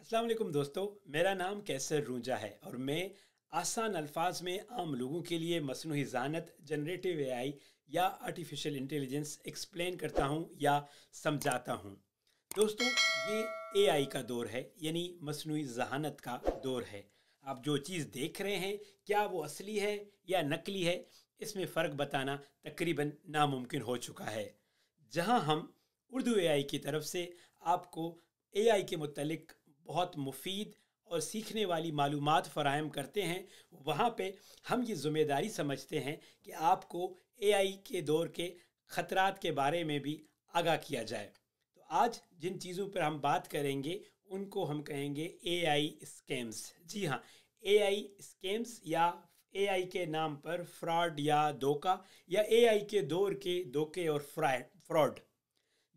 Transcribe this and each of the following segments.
अस्सलाम वालेकुम दोस्तों। मेरा नाम कैसर रूंजा है और मैं आसान अल्फाज में आम लोगों के लिए मसनूई ज़ानत, जनरेटिव एआई या आर्टिफिशियल इंटेलिजेंस एक्सप्लेन करता हूँ या समझाता हूँ। दोस्तों, ये एआई का दौर है, यानी मसनूई ज़हानत का दौर है। आप जो चीज़ देख रहे हैं, क्या वो असली है या नकली है, इसमें फ़र्क बताना तकरीबन नामुमकिन हो चुका है। जहाँ हम उर्दू एआई की तरफ से आपको एआई के मुतलिक बहुत मुफीद और सीखने वाली मालूमात फ़राहम करते हैं, वहाँ पे हम ये ज़िम्मेदारी समझते हैं कि आपको एआई के दौर के ख़तरात के बारे में भी आगाह किया जाए। तो आज जिन चीज़ों पर हम बात करेंगे उनको हम कहेंगे एआई स्कैम्स। जी हाँ, एआई स्कैम्स या एआई के नाम पर फ्रॉड या धोखा, या एआई के दौर के धोखे और फ्रॉड।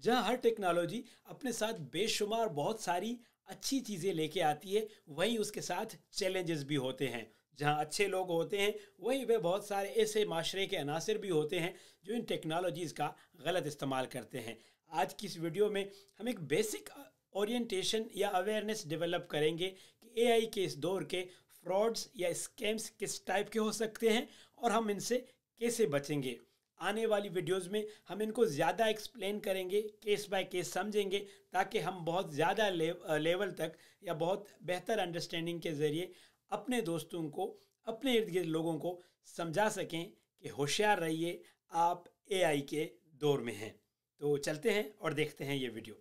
जहाँ हर टेक्नोलॉजी अपने साथ बेशुमार बहुत सारी अच्छी चीज़ें लेके आती है, वहीं उसके साथ चैलेंजेस भी होते हैं। जहाँ अच्छे लोग होते हैं, वहीं पे बहुत सारे ऐसे माशरे के अनासर भी होते हैं जो इन टेक्नोलॉजीज़ का गलत इस्तेमाल करते हैं। आज की इस वीडियो में हम एक बेसिक ओरिएंटेशन या अवेयरनेस डेवलप करेंगे कि एआई के इस दौर के फ्रॉड्स या स्कैम्स किस टाइप के हो सकते हैं और हम इनसे कैसे बचेंगे। आने वाली वीडियोस में हम इनको ज़्यादा एक्सप्लेन करेंगे, केस बाय केस समझेंगे, ताकि हम बहुत ज़्यादा लेवल तक या बहुत बेहतर अंडरस्टैंडिंग के ज़रिए अपने दोस्तों को, अपने इर्द गिर्द लोगों को समझा सकें कि होशियार रहिए, आप एआई के दौर में हैं। तो चलते हैं और देखते हैं ये वीडियो।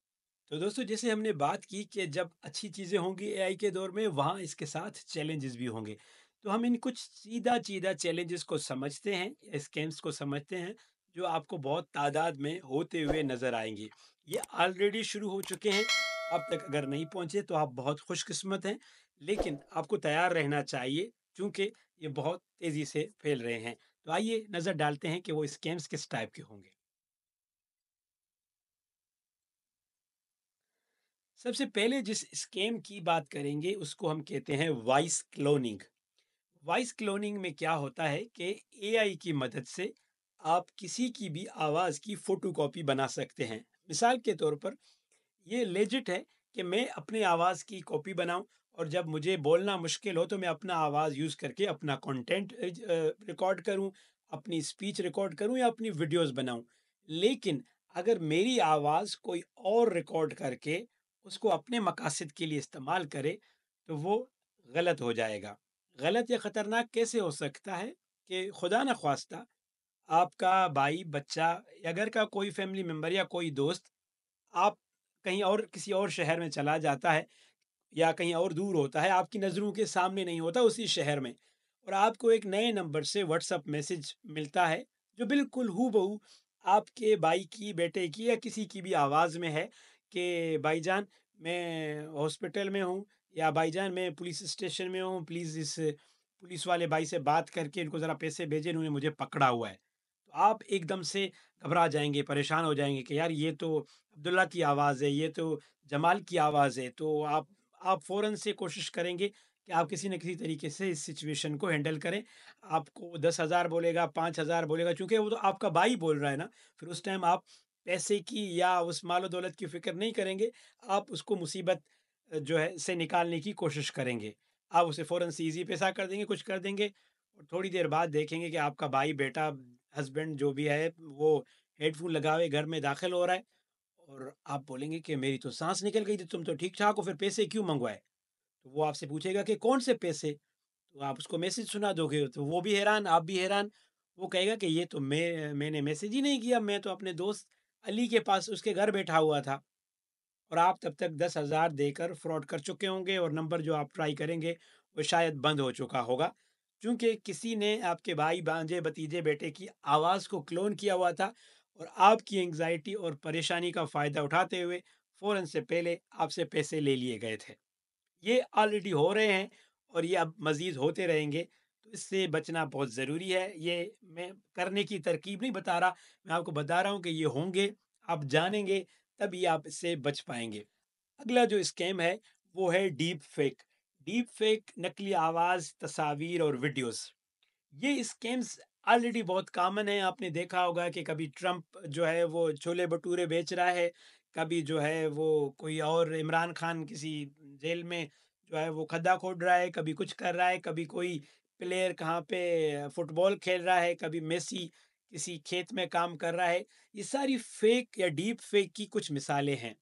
तो दोस्तों, जैसे हमने बात की कि जब अच्छी चीज़ें होंगी एआई के दौर में, वहाँ इसके साथ चैलेंजेस भी होंगे। तो हम इन कुछ सीधा सीधा चैलेंजेस को समझते हैं, स्कैम्स को समझते हैं, जो आपको बहुत तादाद में होते हुए नज़र आएंगे। ये ऑलरेडी शुरू हो चुके हैं। अब तक अगर नहीं पहुँचे तो आप बहुत खुशकिस्मत हैं, लेकिन आपको तैयार रहना चाहिए, क्योंकि ये बहुत तेज़ी से फैल रहे हैं। तो आइए नज़र डालते हैं कि वो स्कैम्स किस टाइप के होंगे। सबसे पहले जिस स्कैम की बात करेंगे उसको हम कहते हैं वॉइस क्लोनिंग। वॉइस क्लोनिंग में क्या होता है कि एआई की मदद से आप किसी की भी आवाज़ की फोटोकॉपी बना सकते हैं। मिसाल के तौर पर ये लेजिट है कि मैं अपने आवाज़ की कॉपी बनाऊं, और जब मुझे बोलना मुश्किल हो तो मैं अपना आवाज़ यूज़ करके अपना कंटेंट रिकॉर्ड करूं, अपनी स्पीच रिकॉर्ड करूं या अपनी वीडियोस बनाऊं। लेकिन अगर मेरी आवाज़ कोई और रिकॉर्ड करके उसको अपने मकासद के लिए इस्तेमाल करे, तो वो गलत हो जाएगा। गलत या ख़तरनाक कैसे हो सकता है कि खुदा न ख्वास्ता आपका भाई, बच्चा या घर का कोई फैमिली मेंबर या कोई दोस्त, आप कहीं और किसी और शहर में चला जाता है या कहीं और दूर होता है, आपकी नज़रों के सामने नहीं होता उसी शहर में, और आपको एक नए नंबर से व्हाट्सएप मैसेज मिलता है जो बिल्कुल हूबहू आपके भाई की, बेटे की या किसी की भी आवाज़ में है कि भाईजान, मैं हॉस्पिटल में हूँ, या भाईजान मैं पुलिस स्टेशन में हूँ, प्लीज़ इस पुलिस वाले भाई से बात करके इनको ज़रा पैसे भेजें, इन्होंने मुझे पकड़ा हुआ है। तो आप एकदम से घबरा जाएँगे, परेशान हो जाएँगे कि यार ये तो अब्दुल्ला की आवाज़ है, ये तो जमाल की आवाज़ है। तो आप फ़ौरन से कोशिश करेंगे कि आप किसी न किसी तरीके से इस सिचुएशन को हैंडल करें। आपको 10,000 बोलेगा, 5,000 बोलेगा, चूँकि वो तो आपका भाई बोल रहा है ना, फिर उस टाइम आप पैसे की या उस मालो-दौलत की फ़िक्र नहीं करेंगे। आप उसको मुसीबत जो है से निकालने की कोशिश करेंगे। आप उसे फ़ौरन से ईज़ी पैसा कर देंगे, कुछ कर देंगे, और थोड़ी देर बाद देखेंगे कि आपका भाई, बेटा, हस्बैंड जो भी है, वो हेडफ़ोन लगाए घर में दाखिल हो रहा है, और आप बोलेंगे कि मेरी तो साँस निकल गई थी, तुम तो ठीक-ठाक हो, फिर पैसे क्यों मँगवाए? तो वो आपसे पूछेगा कि कौन से पैसे? तो आप उसको मैसेज सुना दोगे, तो वो भी हैरान, आप भी हैरान। वो कहेगा कि ये तो मैंने मैसेज ही नहीं किया, मैं तो अपने दोस्त अली के पास उसके घर बैठा हुआ था। और आप तब तक 10,000 देकर फ्रॉड कर चुके होंगे, और नंबर जो आप ट्राई करेंगे वो शायद बंद हो चुका होगा, क्योंकि किसी ने आपके भाई, भांजे, भतीजे, बेटे की आवाज़ को क्लोन किया हुआ था, और आपकी एंग्जाइटी और परेशानी का फ़ायदा उठाते हुए फ़ौरन से पहले आपसे पैसे ले लिए गए थे। ये ऑलरेडी हो रहे हैं, और ये अब मज़ीद होते रहेंगे। तो इससे बचना बहुत ज़रूरी है। ये मैं करने की तरकीब नहीं बता रहा, मैं आपको बता रहा हूँ कि ये होंगे, आप जानेंगे, तभी आप इससे बच पाएँगे। अगला जो स्कैम है वो है डीप फेक। डीप फेक नकली आवाज़, तस्वीर और वीडियोज़। ये स्कैम्स ऑलरेडी बहुत कॉमन है। आपने देखा होगा कि कभी ट्रम्प जो है वो छोले भटूरे बेच रहा है, कभी जो है वो कोई और इमरान खान किसी जेल में जो है वो खड्डा खोद रहा है, कभी कुछ कर रहा है, कभी कोई प्लेयर कहाँ पे फुटबॉल खेल रहा है, कभी मेसी किसी खेत में काम कर रहा है। ये सारी फेक या डीप फेक की कुछ मिसालें हैं।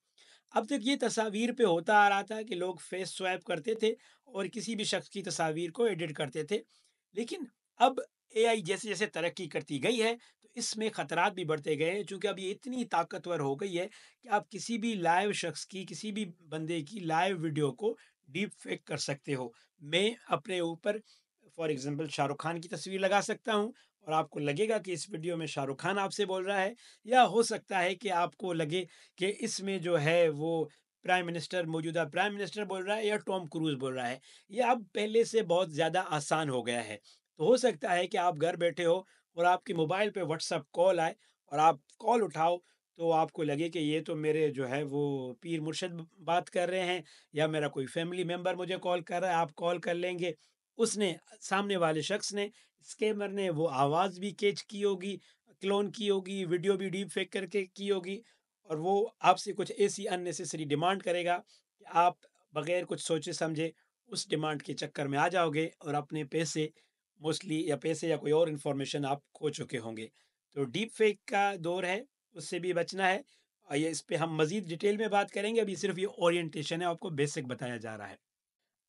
अब तक ये तस्वीर पे होता आ रहा था कि लोग फेस स्वैप करते थे और किसी भी शख्स की तस्वीर को एडिट करते थे। लेकिन अब एआई जैसे-जैसे तरक्की करती गई है, तो इसमें खतरात भी बढ़ते गए हैं, चूँकि अब ये इतनी ताकतवर हो गई है कि आप किसी भी लाइव शख्स की, किसी भी बंदे की लाइव वीडियो को डीप फेक कर सकते हो। मैं अपने ऊपर फॉर एग्ज़ाम्पल शाहरुख खान की तस्वीर लगा सकता हूँ और आपको लगेगा कि इस वीडियो में शाहरुख खान आपसे बोल रहा है, या हो सकता है कि आपको लगे कि इसमें जो है वो मौजूदा प्राइम मिनिस्टर बोल रहा है या टॉम क्रूज़ बोल रहा है। ये अब पहले से बहुत ज़्यादा आसान हो गया है। तो हो सकता है कि आप घर बैठे हो और आपके मोबाइल पे व्हाट्सएप कॉल आए और आप कॉल उठाओ, तो आपको लगे कि ये तो मेरे जो है वो पीर मुर्शिद बात कर रहे हैं, या मेरा कोई फैमिली मेंबर मुझे कॉल कर रहा है, आप कॉल कर लेंगे। उसने सामने वाले शख्स ने, स्कैमर ने वो आवाज़ भी कैच की होगी, क्लोन की होगी, वीडियो भी डीप फेक करके की होगी, और वो आपसे कुछ ऐसी अननेसेसरी डिमांड करेगा कि आप बगैर कुछ सोचे समझे उस डिमांड के चक्कर में आ जाओगे और अपने पैसे मोस्टली, या पैसे या कोई और इन्फॉर्मेशन आप खो चुके होंगे। तो डीप फेक का दौर है, उससे भी बचना है। ये इस पे हम मज़ीद डिटेल में बात करेंगे, अभी सिर्फ़ ये ओरिएंटेशन है, आपको बेसिक बताया जा रहा है।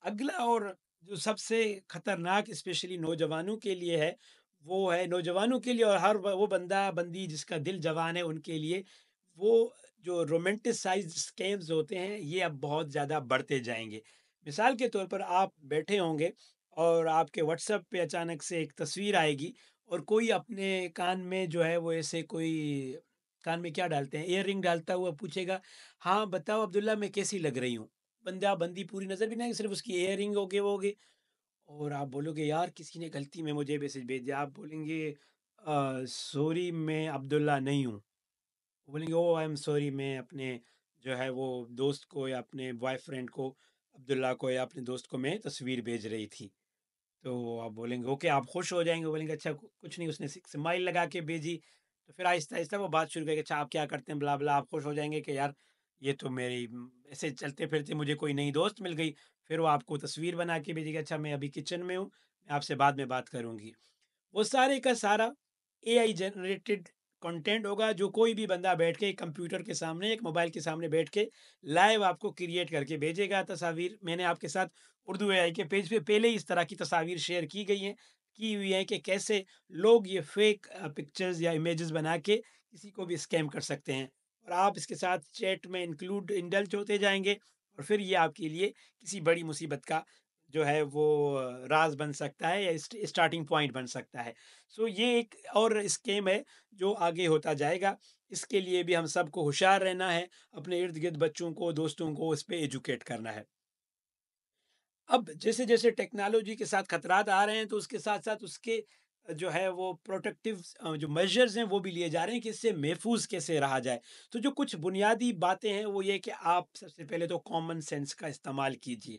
अगला और जो सबसे खतरनाक स्पेशली नौजवानों के लिए है, वो है नौजवानों के लिए और हर वो बंदा-बंदी जिसका दिल जवान है उनके लिए, वो जो रोमांटिसाइज़्ड स्कैम्स होते हैं, ये अब बहुत ज़्यादा बढ़ते जाएँगे। मिसाल के तौर पर आप बैठे होंगे और आपके व्हाट्सएप पे अचानक से एक तस्वीर आएगी और कोई अपने कान में जो है वो ऐसे कोई कान में क्या डालते हैं, ईयररिंग डालता हुआ पूछेगा, "हाँ, बताओ अब्दुल्ला मैं कैसी लग रही हूँ?" बंदा-बंदी पूरी नज़र भी नहीं आएगी, सिर्फ़ उसकी इयररिंग होगे वो होगे, और आप बोलोगे यार किसी ने गलती में मुझे मैसेज भेज दिया। आप बोलेंगे सॉरी मैं अब्दुल्ला नहीं हूँ। वो बोलेंगे ओह आई एम सॉरी, मैं अपने जो है वो दोस्त को या अपने बॉयफ्रेंड को, अब्दुल्ला को या अपने दोस्त को मैं तस्वीर भेज रही थी। तो आप बोलेंगे ओके, आप खुश हो जाएँगे, बोलेंगे अच्छा कुछ नहीं, उसने स्माइल लगा के भेजी। तो फिर आहिस्ता-आहिस्ता वो बात शुरू करेंगे, अच्छा आप क्या करते हैं ब्ला-ब्ला, आप खुश हो जाएँगे कि यार ये तो मेरी ऐसे चलते-फिरते मुझे कोई नई दोस्त मिल गई। फिर वो आपको तस्वीर बना के भेजेगी, अच्छा मैं अभी किचन में हूँ, मैं आपसे बाद में बात करूँगी। वो सारे का सारा एआई जनरेटेड कंटेंट होगा, जो कोई भी बंदा बैठ के एक कंप्यूटर के सामने, एक मोबाइल के सामने बैठ के लाइव आपको क्रिएट करके भेजेगा तस्वीर। मैंने आपके साथ उर्दू एआई के पेज पे पहले ही इस तरह की तस्वीर शेयर की गई हैं, की हुई हैं कि कैसे लोग ये फेक पिक्चर्स या इमेजेस बना के किसी को भी स्कैम कर सकते हैं, और आप इसके साथ चैट में इंडल्ज होते जाएंगे, और फिर ये आपके लिए किसी बड़ी मुसीबत का जो है वो राज बन सकता है या स्टार्टिंग पॉइंट बन सकता है। सो ये एक और स्कीम है जो आगे होता जाएगा। इसके लिए भी हम सबको होशियार रहना है, अपने इर्द-गिर्द बच्चों को, दोस्तों को इस पे एजुकेट करना है। अब जैसे-जैसे टेक्नोलॉजी के साथ खतरात आ रहे हैं, तो उसके साथ-साथ उसके जो है वो प्रोटेक्टिव जो मेजर्स हैं वो भी लिए जा रहे हैं कि इससे महफूज़ कैसे रहा जाए। तो जो कुछ बुनियादी बातें हैं वो ये कि आप सबसे पहले तो कॉमन सेंस का इस्तेमाल कीजिए।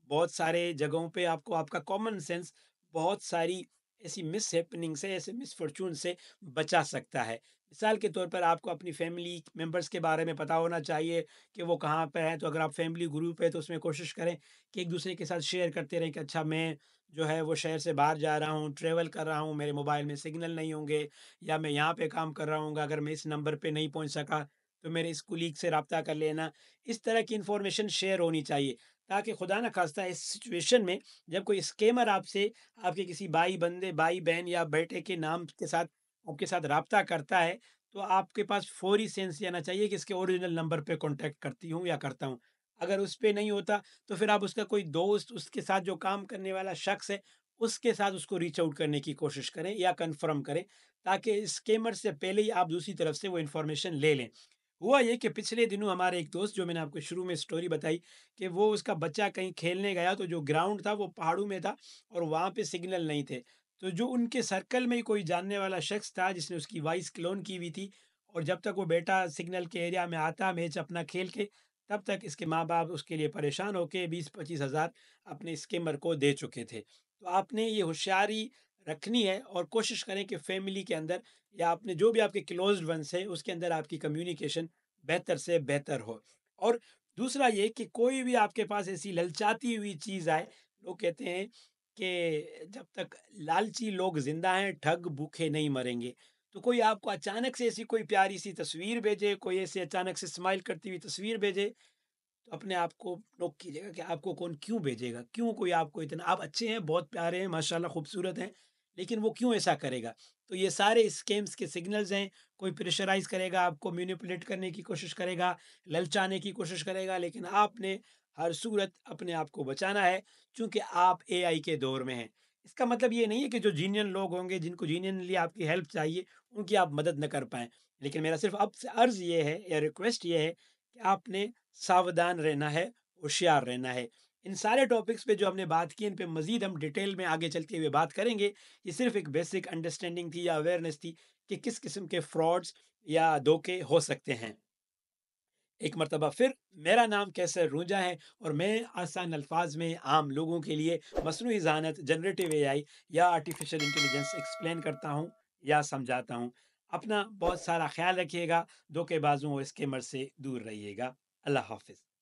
बहुत सारे जगहों पे आपको आपका कॉमन सेंस बहुत सारी ऐसी मिसहैपनिंग से, ऐसे मिसफॉर्च्यून से बचा सकता है। मिसाल के तौर पर आपको अपनी फैमिली मेंबर्स के बारे में पता होना चाहिए कि वो कहाँ पे हैं, तो अगर आप फैमिली ग्रुप है तो उसमें कोशिश करें कि एक दूसरे के साथ शेयर करते रहें कि अच्छा मैं जो है वो शहर से बाहर जा रहा हूँ, ट्रैवल कर रहा हूँ, मेरे मोबाइल में सिग्नल नहीं होंगे, या मैं यहाँ पे काम कर रहा हूँ, अगर मैं इस नंबर पे नहीं पहुँच सका तो मेरे इस कुलीग से रब्ता कर लेना। इस तरह की इन्फॉर्मेशन शेयर होनी चाहिए, ताकि खुदा न खास्ता इस सिचुएशन में जब कोई स्कैमर आपसे, आपके किसी भाई बहन या बेटे के नाम के साथ आपके साथ रब्ता करता है, तो आपके पास फौरी सेंस ये आना चाहिए कि इसके ओरिजिनल नंबर पे कॉन्टैक्ट करती हूँ या करता हूँ। अगर उस पे नहीं होता, तो फिर आप उसका कोई दोस्त, उसके साथ जो काम करने वाला शख्स है, उसके साथ उसको रीच आउट करने की कोशिश करें या कन्फर्म करें, ताकि स्कैमर से पहले ही आप दूसरी तरफ से वो इन्फॉर्मेशन ले लें। हुआ ये कि पिछले दिनों हमारे एक दोस्त, जो मैंने आपको शुरू में स्टोरी बताई कि वो उसका बच्चा कहीं खेलने गया, तो जो ग्राउंड था वो पहाड़ों में था और वहाँ पे सिग्नल नहीं थे। तो जो उनके सर्कल में ही कोई जानने वाला शख्स था जिसने उसकी वॉइस क्लोन की हुई थी, और जब तक वो बेटा सिग्नल के एरिया में आता मैच अपना खेल के, तब तक इसके माँ-बाप उसके लिए परेशान होके 20-25 हज़ार अपने स्किमर को दे चुके थे। तो आपने ये होशियारी रखनी है और कोशिश करें कि फैमिली के अंदर या अपने जो भी आपके क्लोज़्ड वन्स हैं, उसके अंदर आपकी कम्युनिकेशन बेहतर से बेहतर हो। और दूसरा ये कि कोई भी आपके पास ऐसी ललचाती हुई चीज़ आए, लोग कहते हैं कि जब तक लालची लोग ज़िंदा हैं, ठग भूखे नहीं मरेंगे। तो कोई आपको अचानक से ऐसी कोई प्यारी-सी तस्वीर भेजे, कोई ऐसे अचानक से स्माइल करती हुई तस्वीर भेजे, तो अपने आप को नोट कीजिएगा कि आपको कौन क्यों भेजेगा? क्यों कोई आपको इतना, आप अच्छे हैं, बहुत प्यारे हैं, माशाल्लाह खूबसूरत हैं, लेकिन वो क्यों ऐसा करेगा? तो ये सारे स्कैम्स के सिग्नल्स हैं। कोई प्रेशराइज़ करेगा, आपको मैनिपुलेट करने की कोशिश करेगा, ललचाने की कोशिश करेगा, लेकिन आपने हर सूरत अपने आप को बचाना है, चूँकि आप एआई के दौर में हैं। इसका मतलब ये नहीं है कि जो जीनियन लोग होंगे, जिनको जीनियनली आपकी हेल्प चाहिए, उनकी आप मदद न कर पाएँ। लेकिन मेरा सिर्फ़ आपसे अर्ज़ ये है या रिक्वेस्ट ये है कि आपने सावधान रहना है, होशियार रहना है। इन सारे टॉपिक्स पे जो हमने बात की, इन पे मज़ीद हम डिटेल में आगे चलते हुए बात करेंगे। ये सिर्फ़ एक बेसिक अंडरस्टैंडिंग थी या अवेयरनेस थी कि किस किस्म के फ्रॉड्स या धोखे हो सकते हैं। एक मर्तबा फिर मेरा नाम कैसर रूंजा है और मैं आसान अल्फाज में आम लोगों के लिए मसनूई ज़हानत, जनरेटिव एआई या आर्टिफिशियल इंटेलिजेंस एक्सप्लेन करता हूँ या समझाता हूँ। अपना बहुत सारा ख्याल रखिएगा, धोखेबाजों और स्कैमर से दूर रहिएगा। अल्लाह हाफ़िज़।